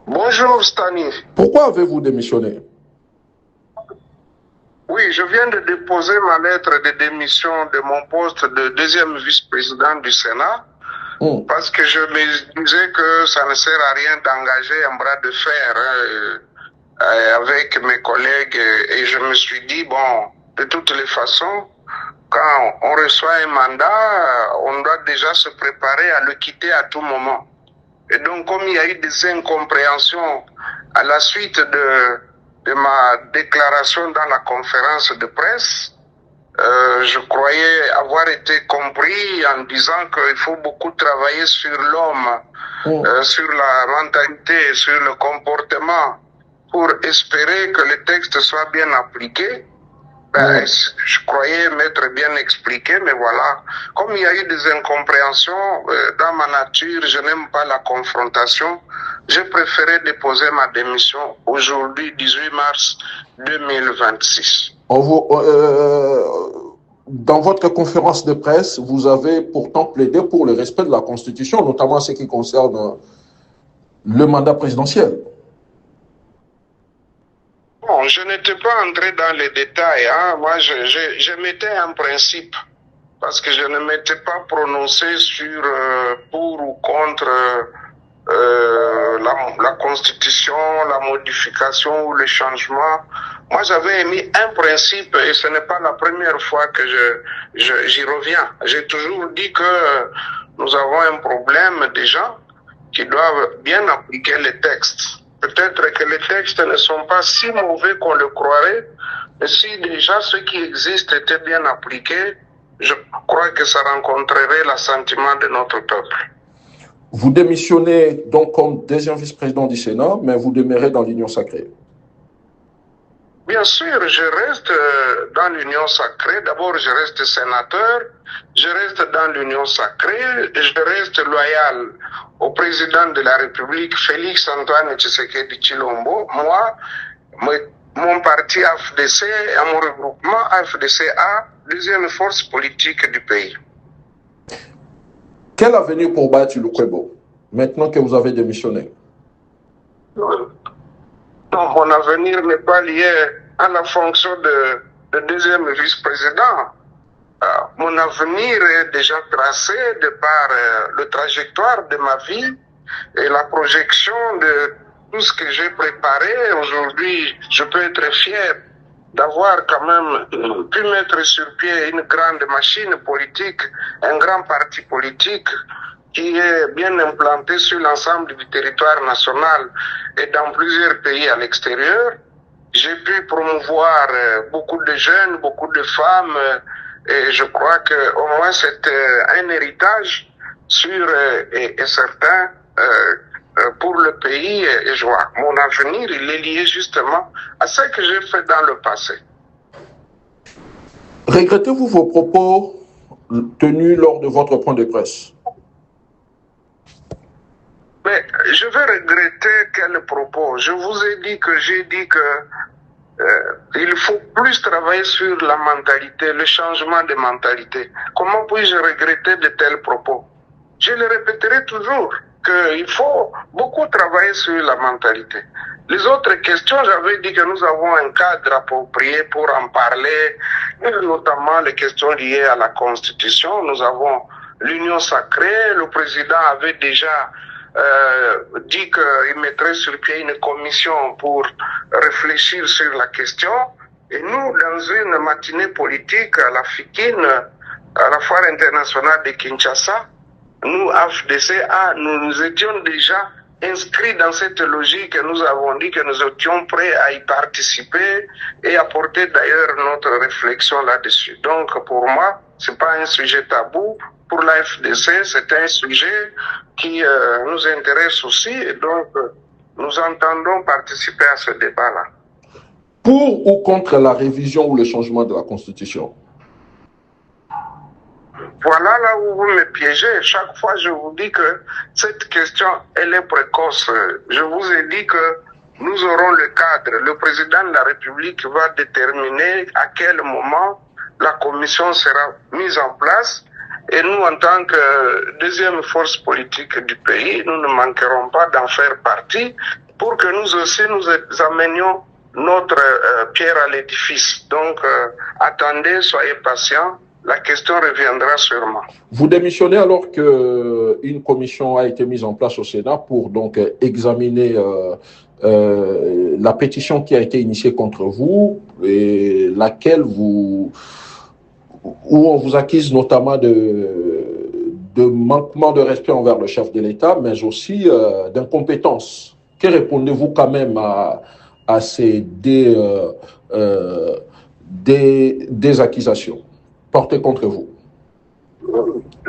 Bonjour Stani. Pourquoi avez-vous démissionné? Oui, je viens de déposer ma lettre de démission de mon poste de deuxième vice-président du Sénat parce que je me disais que ça ne sert à rien d'engager un bras de fer avec mes collègues et je me suis dit, bon, de toutes les façons, quand on reçoit un mandat, on doit déjà se préparer à le quitter à tout moment. Et donc, comme il y a eu des incompréhensions à la suite de ma déclaration dans la conférence de presse, je croyais avoir été compris en disant qu'il faut beaucoup travailler sur l'homme, sur la mentalité, sur le comportement, pour espérer que le texte soit bien appliqué. Je croyais m'être bien expliqué, mais voilà. Comme il y a eu des incompréhensions, dans ma nature, je n'aime pas la confrontation. J'ai préféré déposer ma démission aujourd'hui, 18 mars 2026. Dans votre conférence de presse, vous avez pourtant plaidé pour le respect de la Constitution, notamment en ce qui concerne le mandat présidentiel. Bon, je n'étais pas entré dans les détails. Moi, je mettais un principe parce que je ne m'étais pas prononcé sur pour ou contre la Constitution, la modification ou le changement. Moi, j'avais émis un principe et ce n'est pas la première fois que j'y reviens. J'ai toujours dit que nous avons un problème des gens qui doivent bien appliquer les textes. Peut-être que les textes ne sont pas si mauvais qu'on le croirait, mais si déjà ceux qui existent étaient bien appliqués, je crois que ça rencontrerait l'assentiment de notre peuple. Vous démissionnez donc comme deuxième vice-président du Sénat, mais vous demeurez dans l'Union sacrée. Bien sûr, je reste dans l'Union sacrée. D'abord, je reste sénateur, je reste dans l'Union sacrée, je reste loyal au président de la République, Félix Antoine Tshisekedi Tshilombo. Moi, mon parti AFDC, à mon regroupement AFDC-A, deuxième force politique du pays. Quel avenir pour Bahati Lukwebo, maintenant que vous avez démissionné? Non, mon avenir n'est pas lié à la fonction de deuxième vice-président. Mon avenir est déjà tracé de par le trajectoire de ma vie et la projection de tout ce que j'ai préparé. Aujourd'hui, je peux être fier d'avoir quand même pu mettre sur pied une grande machine politique, un grand parti politique qui est bien implanté sur l'ensemble du territoire national et dans plusieurs pays à l'extérieur. J'ai pu promouvoir beaucoup de jeunes, beaucoup de femmes, et je crois qu'au moins c'est un héritage sûr et certain pour le pays. Et je vois mon avenir, il est lié justement à ce que j'ai fait dans le passé. Regrettez-vous vos propos tenus lors de votre point de presse? Mais je vais regretter quels propos. Je vous ai dit que j'ai dit que il faut plus travailler sur la mentalité, le changement de mentalité. Comment puis-je regretter de tels propos? Je le répéterai toujours qu'il faut beaucoup travailler sur la mentalité. Les autres questions, j'avais dit que nous avons un cadre approprié pour en parler, notamment les questions liées à la Constitution. Nous avons l'Union sacrée. Le président avait déjà dit qu'il mettrait sur pied une commission pour réfléchir sur la question. Et nous, dans une matinée politique à la FIKIN, à la Foire internationale de Kinshasa, nous, AFDC-A, nous étions déjà inscrits dans cette logique et nous avons dit que nous étions prêts à y participer et apporter d'ailleurs notre réflexion là-dessus. Donc, pour moi, c'est pas un sujet tabou. Pour la FDC, c'est un sujet qui nous intéresse aussi et donc nous entendons participer à ce débat-là. Pour ou contre la révision ou le changement de la Constitution? Voilà là où vous me piégez. Chaque fois, je vous dis que cette question, elle est précoce. Je vous ai dit que nous aurons le cadre. Le président de la République va déterminer à quel moment la commission sera mise en place Et nous, en tant que deuxième force politique du pays, nous ne manquerons pas d'en faire partie pour que nous aussi nous amenions notre pierre à l'édifice. Donc, attendez, soyez patients, la question reviendra sûrement. Vous démissionnez alors qu'une commission a été mise en place au Sénat pour donc examiner la pétition qui a été initiée contre vous et laquelle où on vous accuse notamment de manquement de respect envers le chef de l'État, mais aussi d'incompétence. Que répondez-vous quand même à ces des accusations portées contre vous?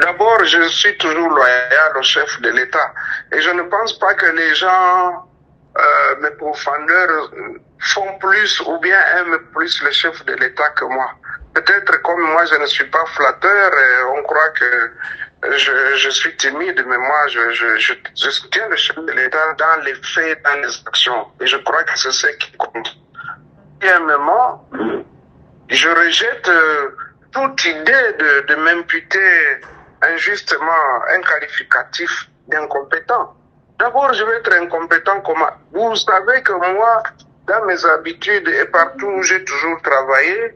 D'abord, je suis toujours loyal au chef de l'État. Et je ne pense pas que les gens, mes profondeurs, font plus ou bien aiment plus le chef de l'État que moi. Peut-être comme moi, je ne suis pas flatteur, et on croit que je suis timide, mais moi, je soutiens le chef de l'État dans les faits, dans les actions. Et je crois que c'est ce qui compte. Deuxièmement, je rejette toute idée de m'imputer injustement un qualificatif d'incompétent. D'abord, je vais être incompétent comment? Vous savez que moi, dans mes habitudes et partout où j'ai toujours travaillé,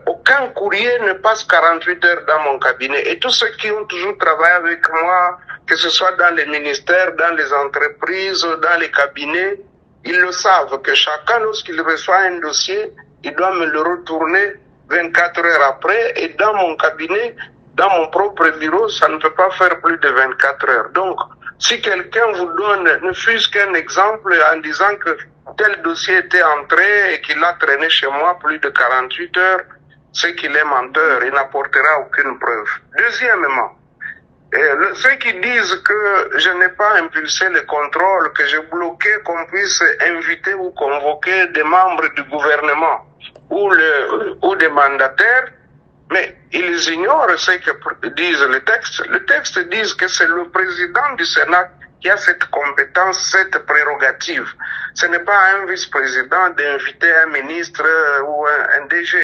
aucun courrier ne passe 48 heures dans mon cabinet. Et tous ceux qui ont toujours travaillé avec moi, que ce soit dans les ministères, dans les entreprises, dans les cabinets, ils le savent que chacun, lorsqu'il reçoit un dossier, il doit me le retourner 24 heures après. Et dans mon cabinet, dans mon propre bureau, ça ne peut pas faire plus de 24 heures. Donc, si quelqu'un vous donne, ne fût-ce qu'un exemple en disant que tel dossier était entré et qu'il a traîné chez moi plus de 48 heures, c'est qu'il est menteur, il n'apportera aucune preuve. Deuxièmement, ceux qui disent que je n'ai pas impulsé le contrôle, que j'ai bloqué qu'on puisse inviter ou convoquer des membres du gouvernement ou des mandataires, mais ils ignorent ce que disent le texte. Le texte dit que c'est le président du Sénat qui a cette compétence, cette prérogative. Ce n'est pas un vice-président d'inviter un ministre ou un DG.